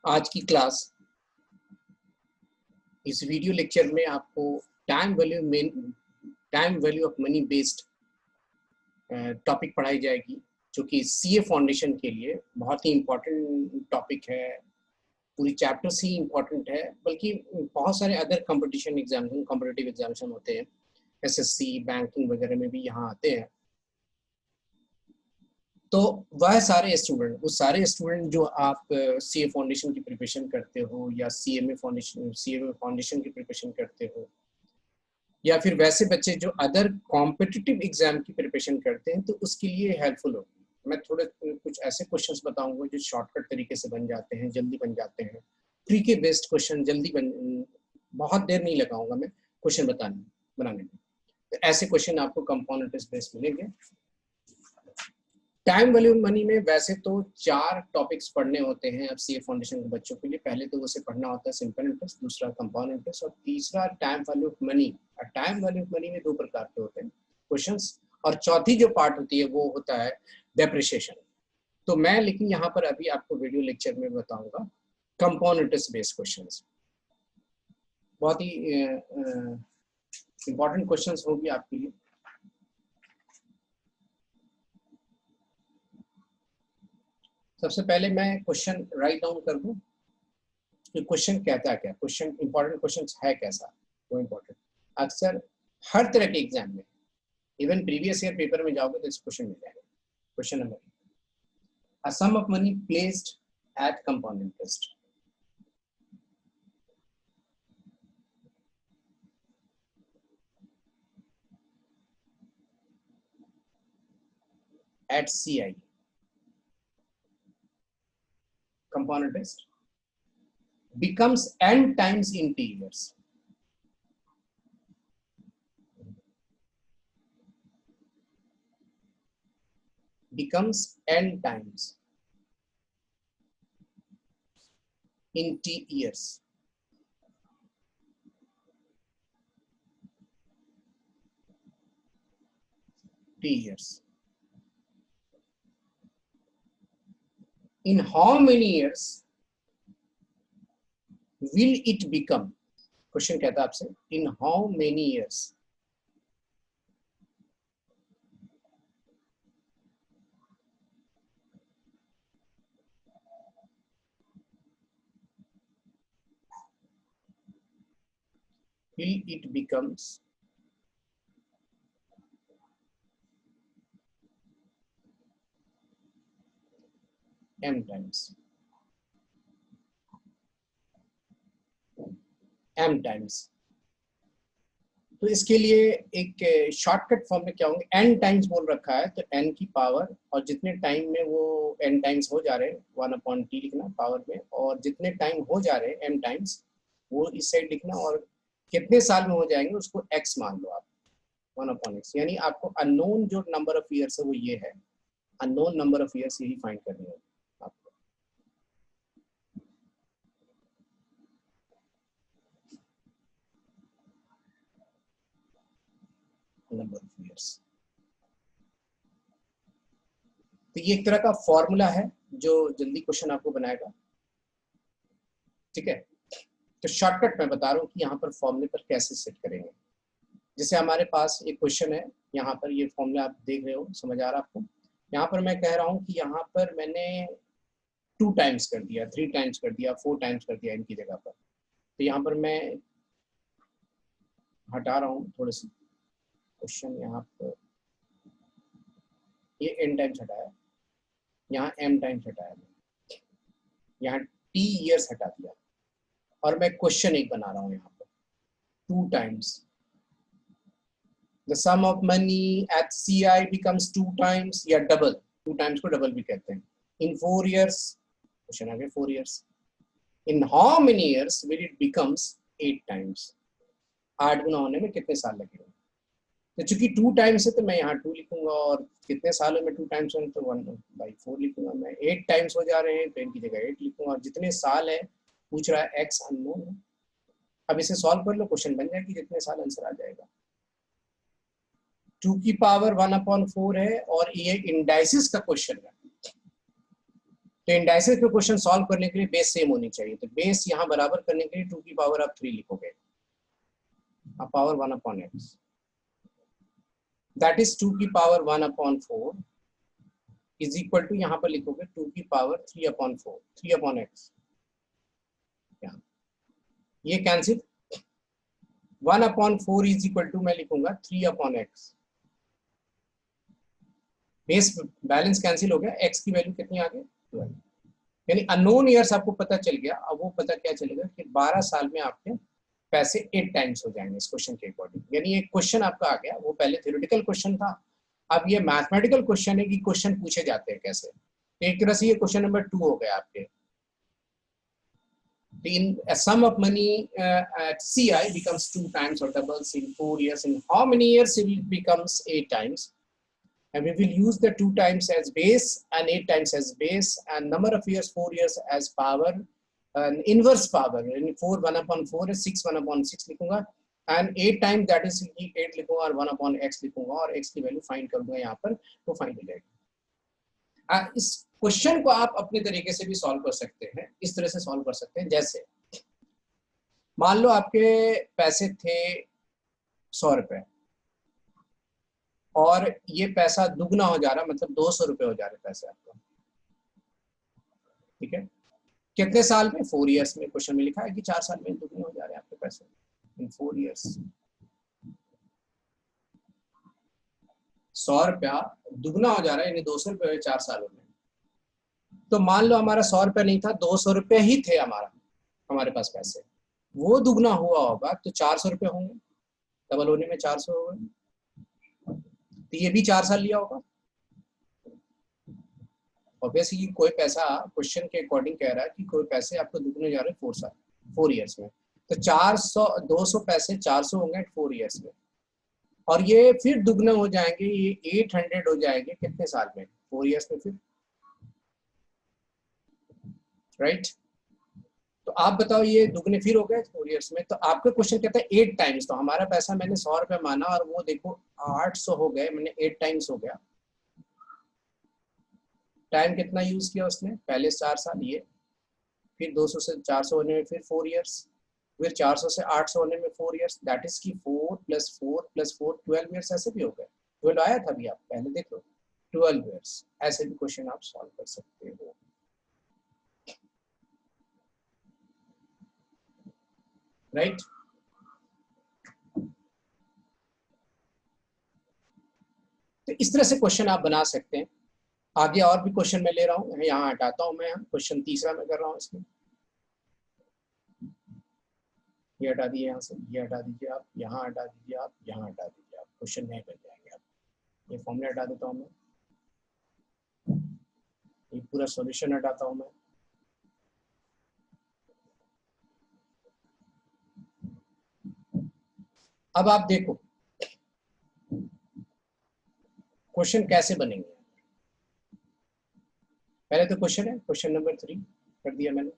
आज की क्लास इस वीडियो लेक्चर में आपको time value of money based topic पढ़ाई जाएगी, जो कि सीए फाउंडेशन के लिए बहुत ही इम्पोर्टेंट टॉपिक है। पूरी चैप्टर से ही इम्पोर्टेंट है, बल्कि बहुत सारे अदर कॉम्पिटिटिव एग्जामिनेशन होते हैं, एसएससी, बैंकिंग वगैरह में भी यहाँ आते हैं। तो वह सारे स्टूडेंट जो आप सीए फाउंडेशन की प्रिपरेशन करते हो या सीएमए फाउंडेशन की प्रिपरेशन करते हो, या फिर वैसे बच्चे जो अदर कॉम्पिटिटिव एग्जाम की प्रिपरेशन करते हैं, तो उसके लिए हेल्पफुल होगी। मैं थोड़े कुछ ऐसे क्वेश्चंस बताऊंगा जो शॉर्टकट तरीके से बन जाते हैं, जल्दी बन जाते हैं। प्री के बेस्ड क्वेश्चन बहुत देर नहीं लगाऊंगा मैं क्वेश्चन बनाने में। तो ऐसे क्वेश्चन आपको कंपाउंड इंटरेस्ट बेस्ड मिलेंगे। टाइम वैल्यू मनी में वैसे तो 4 टॉपिक्स पढ़ने होते हैं अब सीए फाउंडेशन के बच्चों के लिए। पहले तो उसे पढ़ना होता है सिंपल इंटरेस्ट, दूसरा कंपाउंड इंटरेस्ट और तीसरा time value of money. Time value of money में 2 प्रकार के होते हैं क्वेश्चंस, और चौथी जो पार्ट होती है वो होता है डेप्रिसिएशन। तो मैं लेकिन यहाँ पर अभी आपको वीडियो लेक्चर में बताऊंगा कंपाउंड इंटरेस्ट बेस्ड क्वेश्चंस। बहुत ही इंपॉर्टेंट क्वेश्चंस होगी आपके लिए। सबसे पहले मैं क्वेश्चन राइट डाउन कर दूं कि क्वेश्चन कहता है क्या, क्वेश्चन इंपॉर्टेंट क्वेश्चन है कैसा, वो इंपॉर्टेंट। अक्सर हर तरह के एग्जाम में, इवन प्रीवियस ईयर पेपर में जाओगे तो इस क्वेश्चन मिल जाएगा। Question number 1, a sum of money placed at compound interest at CI, compound interest, becomes n times in t years. Becomes n times in t years. T years. In how many years will it become? Question कहता है आपसे in how many years will it becomes m times. m times. तो इसके लिए एक shortcut form में क्या होंगे, n टाइम्स बोल रखा है तो n की पावर, और जितने टाइम में वो n टाइम्स हो जा रहे हैं 1/t लिखना पावर में, और जितने टाइम हो जा रहे हैं m टाइम्स वो इस साइड लिखना, और कितने साल में हो जाएंगे उसको x मान लो आप, 1/x। यानी आपको अननोन जो नंबर ऑफ ईयर्स है वो ये है, अननोन नंबर ऑफ ईयर्स यही फाइंड करनी होगी आपको। नंबर ऑफ ईयर्स, तो ये एक तरह का फॉर्मूला है जो जल्दी क्वेश्चन आपको बनाएगा, ठीक है। तो शॉर्टकट मैं बता रहा हूँ कि यहाँ पर फॉर्मूले पर कैसे सेट करेंगे। जैसे हमारे पास एक क्वेश्चन है, यहाँ पर ये फॉर्मूला आप देख रहे हो, समझ आ रहा है आपको। यहाँ पर मैं कह रहा हूँ कि यहाँ पर मैंने 2 टाइम्स कर दिया, 3 टाइम्स कर दिया, 4 टाइम्स कर दिया इनकी जगह पर। तो यहाँ पर मैं हटा रहा हूँ थोड़े से क्वेश्चन, यहाँ पर ये n टाइम्स हटाया, यहाँ m टाइम्स हटाया, यहाँ t ईयर्स हटा दिया, और मैं क्वेश्चन एक बना रहा हूँ यहाँ पर 2 times the sum of money at CI becomes 2 times, या डबल, 2 टाइम्स को डबल भी कहते हैं, in 4 years, क्वेश्चन आ गया 4 years, in how many years will it becomes 8 times, 8 गुना होने में कितने साल लगेंगे। तो चूंकि 2 टाइम्स है तो मैं यहाँ 2 लिखूंगा, और कितने सालों में 2 टाइम्स होने तो 1/4 लिखूंगा। मैं 8 टाइम्स हो जा रहे हैं तो इनकी जगह 8 लिखूंगा, और जितने साल है पूछ रहा है x अननोन है। अब इसे सॉल्व कर लो, क्वेश्चन बन जाएगी, जितने साल आंसर आ जाएगा। 2 की पावर 1/4 है, और ये इंडाइसिस का क्वेश्चन है, तो इंडाइसेस पे क्वेश्चन सॉल्व करने के लिए बेस सेम होनी चाहिए, तो बेस यहाँ बराबर करने के लिए 2 की पावर आप 3 लिखोगे, अब पावर 1/x, दैट इज 2 की पावर 1/4 इज इक्वल टू, यहाँ पर लिखोगे 2 की पावर 3/4, 3/x, ये कैंसिल, 1/4 इज इक्वल टू मैं लिखूंगा 3/x, बेस बैलेंस कैंसिल हो गया, x की वैल्यू कितनी आ गई 12, यानी अननोन ईयर्स आपको पता चल गया। अब वो पता क्या चलेगा कि 12 साल में आपके पैसे 8 टाइम्स हो जाएंगे इस क्वेश्चन के अकॉर्डिंग, यानी एक क्वेश्चन आपका आ गया, वो पहले थ्योरेटिकल क्वेश्चन था, अब ये मैथमेटिकल क्वेश्चन है कि क्वेश्चन पूछे जाते हैं कैसे। तो एक तरह से ये क्वेश्चन नंबर 2 हो गया आपके। In a sum of money at CI becomes 2 times or doubles in 4 years. In how many years it becomes 8 times? And we will use the 2 times as base and 8 times as base, and number of years 4 years as power, and inverse power. And 4 1/4 is 6 1/6 लिखूंगा, and 8 times that is 8 लिखूंगा और 1/x लिखूंगा और x की value find करूंगा यहाँ पर, तो फाइंड हो जाएगी। इस क्वेश्चन को आप अपने तरीके से भी सॉल्व कर सकते हैं, इस तरह से सॉल्व कर सकते हैं, जैसे मान लो आपके पैसे थे 100 रुपए और ये पैसा दुगना हो जा रहा, मतलब 200 रुपए हो जा रहे पैसे आपको, ठीक है, कितने साल में, 4 इयर्स में। क्वेश्चन में लिखा है कि 4 साल में दुगने हो जा रहे हैं आपके पैसे इन 4 इयर्स। 100 रुपया दुगना हो जा रहा है, यानी 200 रुपये 4 सालों में। तो मान लो हमारा 100 रुपया नहीं था, 200 रुपये ही थे हमारे पास पैसे, वो दुगना हुआ होगा तो 400 रुपये होंगे, डबल होने में 400 हो गए, तो ये भी 4 साल लिया होगा। ऑब्वियसली कोई पैसा क्वेश्चन के अकॉर्डिंग कह रहा है कि कोई पैसे आपको दुगने जा रहे हैं 4 इयर्स में, तो 200 पैसे 400 होंगे 4 इयर्स में, और ये फिर दुगने हो जाएंगे, ये 800 हो जाएंगे कितने साल में, 4 इयर्स में फिर, राइट। तो आप बताओ ये दुगने फिर हो गए 4 इयर्स में। तो आपका क्वेश्चन कहता है 8 टाइम्स, तो हमारा पैसा मैंने 100 रुपये माना और वो देखो 800 हो गए, मैंने 8 टाइम्स हो गया। टाइम कितना यूज किया उसने, पहले 4 साल, ये फिर 200 से 400 होने में फिर 4 इयर्स, फिर 400 से 800 होने में 4 इयर्स, दैट इज की 4 + 4 + 4 12 इयर्स, ऐसे भी हो गए। 12 आया था अभी, आप पहले देख लो, 12 इयर्स। ऐसे भी क्वेश्चन आप सॉल्व कर सकते हो, राइट। तो इस तरह से क्वेश्चन आप बना सकते हैं। आगे और भी क्वेश्चन मैं ले रहा हूँ, यहाँ हटाता हूँ मैं, क्वेश्चन तीसरा मैं कर रहा हूँ इसमें, ये हटा दिए यहाँ से, ये हटा दीजिए आप, यहाँ हटा दीजिए आप, यहाँ हटा दीजिए आप, क्वेश्चन नहीं बन जाएंगे आप। ये फॉर्मूला हटा देता हूँ मैं, ये पूरा सॉल्यूशन हटाता हूँ मैं, अब आप देखो क्वेश्चन कैसे बनेंगे। पहले तो क्वेश्चन है, क्वेश्चन नंबर 3 कर दिया मैंने,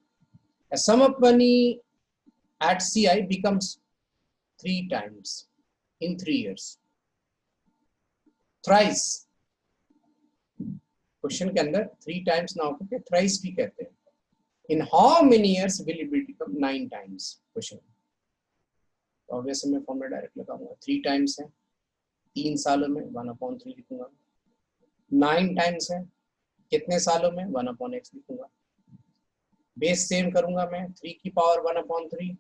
a sum of money at CI becomes 3 times in 3 years, thrice, question के अंदर 3 टाइम्स ना होकर थ्राइस भी कहते हैं। In how many years will it become 9 times, question, तो ऑब्वियसली मैं फॉर्मूला डायरेक्ट लगाऊंगा, 3 टाइम्स है 3 सालों में 1/3 लिखूंगा, 9 टाइम्स है कितने सालों में 1/x लिखूंगा, बेस सेम करूंगा मैं, 3 की पावर 1/3,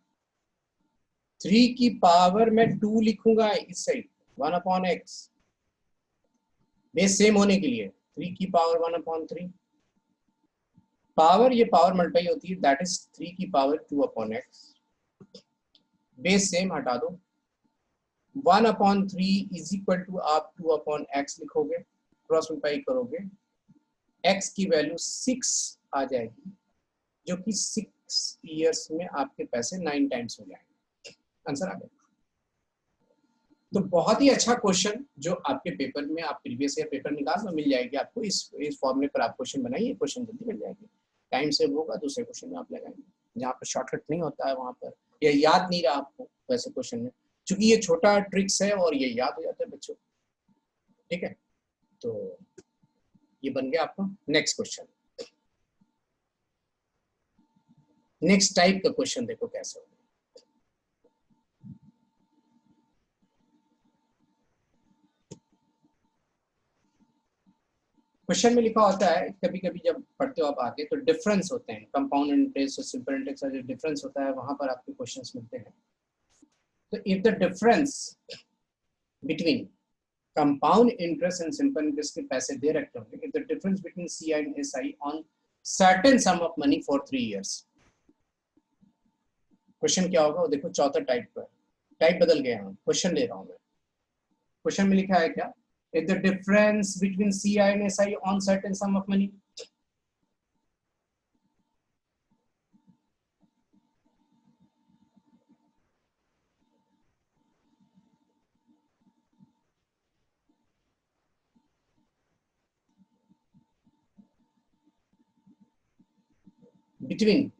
3 की पावर में 2 लिखूंगा इस साइड 1/x, बेस सेम होने के लिए 3 की पावर 1/3, पावर, ये पावर मल्टीप्लाई होती है, दैट इज 3 की पावर 2/x, बेस सेम हटा दो, 1/3 इज इक्वल टू आप 2/x लिखोगे, क्रॉस मल्टीप्लाई करोगे, x की वैल्यू 6 आ जाएगी, जो कि 6 इयर्स में आपके पैसे 9 टाइम्स हो जाएंगे। आंसर आ गया। तो बहुत ही अच्छा क्वेश्चन जो आपके पेपर में, आप प्रीवियस ईयर पेपर निकाल तो मिल जाएगी आपको, इस फॉर्मूले पर आप क्वेश्चन बनाइए, क्वेश्चन जल्दी मिल जाएगी, टाइम सेव होगा, दूसरे क्वेश्चन में आप लगाएंगे, जहाँ पर शॉर्टकट नहीं होता है वहाँ पर, या याद नहीं रहा आपको वैसे क्वेश्चन में, क्योंकि ये छोटा ट्रिक्स है और ये याद हो जाता है बच्चों, ठीक है। तो ये बन गया आपका नेक्स्ट क्वेश्चन। नेक्स्ट टाइप का क्वेश्चन देखो कैसे होगा। क्वेश्चन में लिखा होता है, कभी कभी जब पढ़ते हो आप आगे तो डिफरेंस होते हैं, कंपाउंड इंटरेस्ट और सिंपल इंटरेस्ट का जो डिफरेंस होता है वहां पर आपके क्वेश्चंस मिलते हैं। तो if the difference between compound interest and simple interest के पैसे दे रखे होंगे, if the difference between C and S I on certain sum of money for 3 years, question क्या होगा वो देखो, चौथा टाइप पर, टाइप बदल गया, क्वेश्चन ले रहा हूं मैं। क्वेश्चन में लिखा है क्या, if the difference between C and S I on certain sum of money, between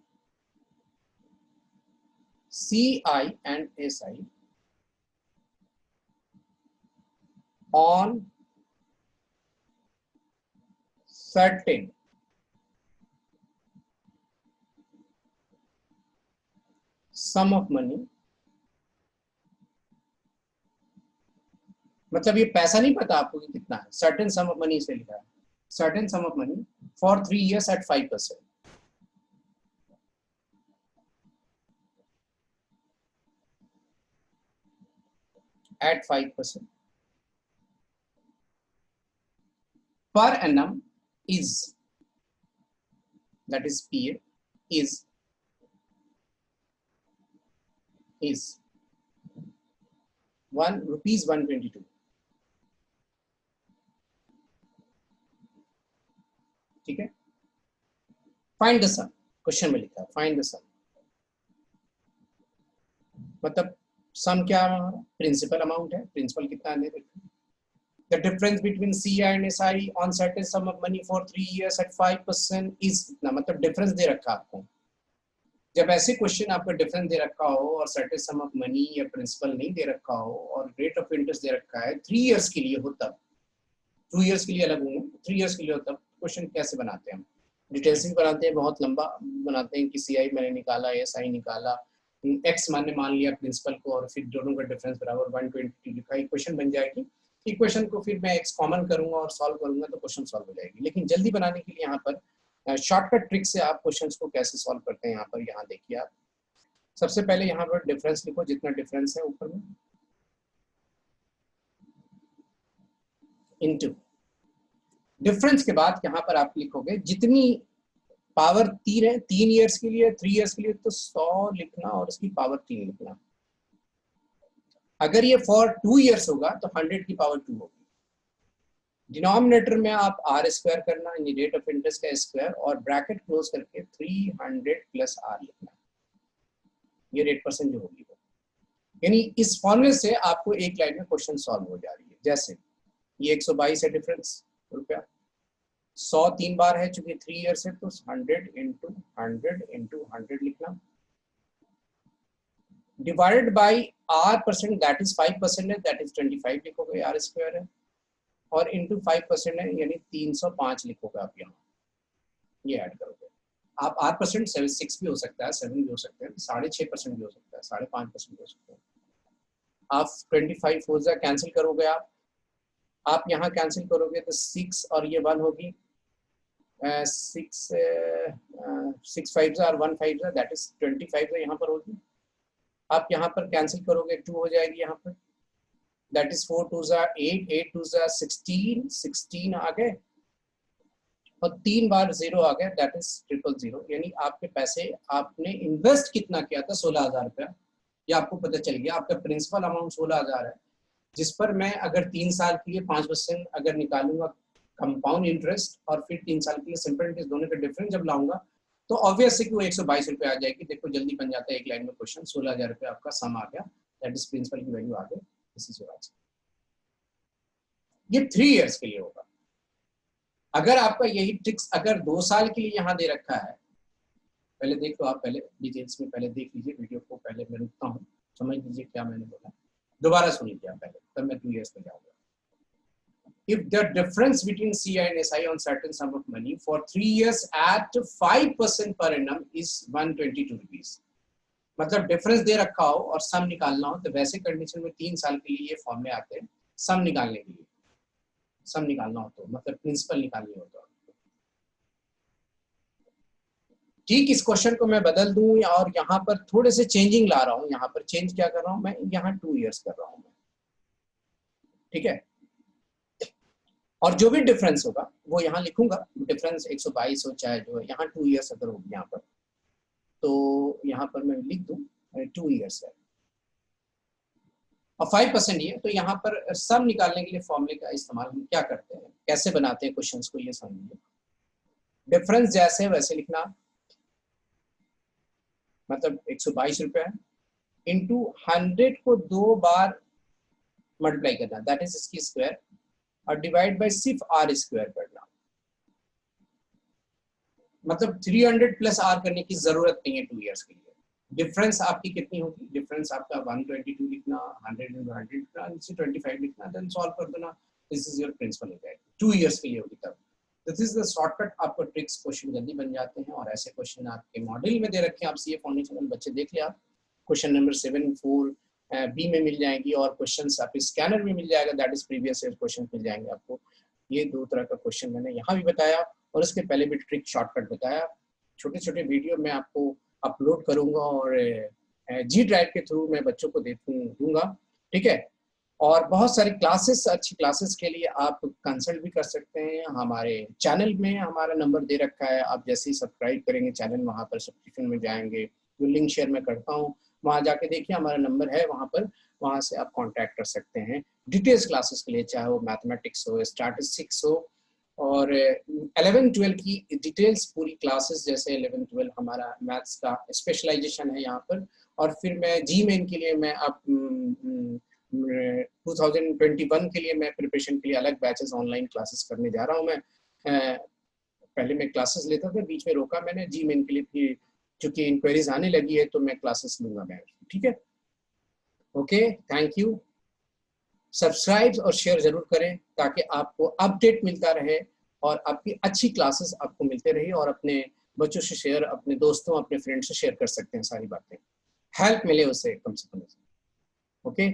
CI and SI on certain sum of money, मतलब ये पैसा नहीं पता आपको कि कितना है, सर्टेन सम ऑफ मनी से लिखा है, certain sum of money for 3 years at 5%, at 5% per annum is, that is PA, is rupees 122, ठीक है। फाइंड द सम, क्वेश्चन में लिखा है फाइंड द सम, मतलब सम क्या है हमारा, प्रिंसिपल अमाउंट है, प्रिंसिपल कितना दे रखा है। The difference between CI and SI on certain sum of money for 3 years at 5% is इतना, मतलब डिफरेंस दे रखा आपको। जब ऐसे क्वेश्चन आपको डिफरेंस दे रखा हो और सर्टेन सम ऑफ मनी या प्रिंसिपल नहीं दे रखा हो और रेट ऑफ इंटरेस्ट दे रखा है 3 years के लिए हो, तब 2 years के लिए अलग होंगे, 3 years के लिए हो, तब क्वेश्चन कैसे बनाते हैं हम, डिटेल्स में बनाते हैं, बहुत लंबा बनाते हैं कि CI मैंने निकाला, SI निकाला, एक्स मान लिया प्रिंसिपल को और फिर दोनों का डिफरेंस बराबर 120 लिखा, इक्वेशन बन जाएगी। इक्वेशन को फिर मैं एक्स कॉमन करूंगा और सॉल्व करूंगा तो क्वेश्चन सॉल्व हो जाएगी। लेकिन जल्दी बनाने के लिए यहाँ पर शॉर्टकट ट्रिक से आप क्वेश्चंस को कैसे सॉल्व करते हैं, यहाँ देखिए आप। सबसे पहले यहाँ पर डिफरेंस लिखो, जितना डिफरेंस है ऊपर में, इनटू डिफरेंस के बाद यहाँ पर आप लिखोगे जितनी पावर 3 है, 3 years के लिए, 3 years के लिए तो 100 लिखना और इसकी पावर 3 लिखना। अगर ये फॉर 2 years होगा तो 100 की पावर 2 होगी। डिनोमिनेटर में आप आर स्क्वायर करना, रेट ऑफ इंटरेस्ट का स्क्वायर, और ब्रैकेट क्लोज करके 300 प्लस आर लिखना, ये रेट परसेंट जो होगी वो। यानी इस फॉर्मूले से आपको एक लाइन में क्वेश्चन सॉल्व हो जा रही है। जैसे ये 122 है डिफरेंस रुपया, 100 3 बार है, चूंकि 3 years है तो 100 इंटू 100 लिखना, divided by are percent, that is 5% है, दैट इज 25 लिखोगे, आर स्क्वायर है, और इंटू 5% है यानी 305 लिखोगे आप यहाँ, ये ऐड करोगे आप। 8% 6 भी हो सकता है, 7 भी हो सकता है, 6.5% भी हो सकता है, 5.5% भी हो सकता है। आप 25 हो जाए कैंसिल करोगे आप यहाँ कैंसिल करोगे तो 6 और ये 1 होगी, 6 5 और 1 5 दैट इज 25 यहाँ पर होगी। आप यहाँ पर कैंसिल करोगे 2 हो जाएगी यहाँ पर, दैट इज 4 2 8 8 2 16 आ गए, और 3 बार 0 आ गया, दैट इज 000। यानी आपके पैसे आपने इन्वेस्ट कितना किया था, 16,000 रुपया, ये आपको पता चल गया। आपका प्रिंसिपल अमाउंट 16,000 है, जिस पर मैं अगर 3 साल के लिए 5% अगर निकालूंगा कंपाउंड इंटरेस्ट और फिर 3 साल के लिए सिंपल इंटरेस्ट, दोनों का डिफरेंस जब लाऊंगा तो ऑब्वियस है कि वो 122 रुपये आ जाएगी। देखो जल्दी बन जाता है एक लाइन में क्वेश्चन, 16,000 रुपये आपका सम आ गया, दैट इज प्रिंसिपल की वैल्यू आ गई, इसी से ये 3 years के लिए होगा। अगर आपका यही ट्रिक्स अगर 2 साल के लिए यहाँ दे रखा है, पहले देख लो आप, पहले डिटेल्स में पहले देख लीजिए वीडियो को, पहले मैं रुकता हूँ, समझ लीजिए क्या मैंने बोला, दोबारा सुन लीजिए आप पहले, तब मैं 2 years में जाऊंगा। if the difference between CI and SI on certain sum of money for 3 years at 5% per annum is 122 rupees. मतलब डिफरेंस दे रखा हो और सम निकालना हो तो वैसे कंडीशन में 3 साल के लिए ये फॉर्म में आते हैं सम निकालने के लिए। सम निकालना हो तो मतलब प्रिंसिपल निकालनी हो तो। ठीक, इस क्वेश्चन को मैं बदल दूं और यहाँ पर थोड़े से चेंजिंग ला रहा हूँ। यहाँ पर चेंज क्या कर रहा हूँ मैं, यहाँ 2 इयर्स कर रहा हूँ मैं, ठीक है। और जो भी डिफरेंस होगा वो यहाँ लिखूंगा, डिफरेंस 122 हो चाहे जो यहाँ 2 इयर्स अगर होगी यहाँ पर, तो यहाँ पर मैं लिख दूं 2 इयर्स है और 5% ये। तो यहाँ पर सम निकालने के लिए फॉर्मूले का इस्तेमाल हम क्या करते हैं, कैसे बनाते हैं क्वेश्चंस को, ये समझिए। डिफरेंस जैसे वैसे लिखना, मतलब 122 रुपए इंटू 100 को 2 बार मल्टीप्लाई करना, दैट इज इसकी स्क्वायर, और डिवाइड बाय सिर्फ आर स्क्वायर करना। मतलब 300 प्लस आर करने की जरूरत नहीं है 2 इयर्स के लिए। डिफरेंस आपकी कितनी होगी, डिफरेंस आपका 122 लिखना, 100 into 100 लिखना, 25 लिखना, देन सॉल्व कर देना, दिस इज योर प्रिंसिपल हो जाएगा। 2 इयर्स के लिए होगी तब। This is the shortcut. आपको ट्रिक्स क्वेश्चन जल्दी बन जाते हैं और ऐसे क्वेश्चन आपके मॉडल में दे रखे हैं। आप सीए फाउंडेशन बच्चे देख लिया, क्वेश्चन नंबर 7 4 बी में मिल जाएगी और क्वेश्चंस आपके स्कैनर में मिल जाएगा, that is previous year question मिल जाएंगे आपको। ये 2 तरह का क्वेश्चन मैंने यहाँ भी बताया और इसके पहले भी ट्रिक शॉर्टकट बताया। छोटे छोटे वीडियो मैं आपको अपलोड करूंगा और जी ड्राइव के थ्रू मैं बच्चों को दूंगा, ठीक है। और बहुत सारी क्लासेस, अच्छी क्लासेस के लिए आप कंसल्ट भी कर सकते हैं। हमारे चैनल में हमारा नंबर दे रखा है, आप जैसे ही सब्सक्राइब करेंगे चैनल, वहाँ पर सब्सक्रिप्शन में जाएंगे, जो लिंक शेयर मैं करता हूँ वहाँ जाके देखिए, हमारा नंबर है वहाँ पर, वहाँ से आप कांटेक्ट कर सकते हैं डिटेल्स क्लासेस के लिए, चाहे वो मैथमेटिक्स हो, स्टैटिस्टिक्स हो और 11-12 की डिटेल्स पूरी क्लासेस, जैसे 11-12 हमारा मैथ्स का स्पेशलाइजेशन है यहाँ पर। और फिर मैं जी मेन के लिए मैं आप 2021 के लिए मैं प्रिपरेशन के लिए अलग बैचेस ऑनलाइन क्लासेस करने जा रहा हूँ मैं। पहले मैं क्लासेस लेता था, बीच में रोका मैंने, जी मेन के लिए भी चूंकि इंक्वायरीज आने लगी है तो मैं क्लासेस लूंगा मैं, ठीक है। Okay, thank you. सब्सक्राइब और शेयर जरूर करें ताकि आपको अपडेट मिलता रहे और आपकी अच्छी क्लासेस आपको मिलते रही, और अपने बच्चों से शेयर, अपने दोस्तों, अपने फ्रेंड से शेयर कर सकते हैं सारी बातें, हेल्प मिले उससे कम से कम। ओके।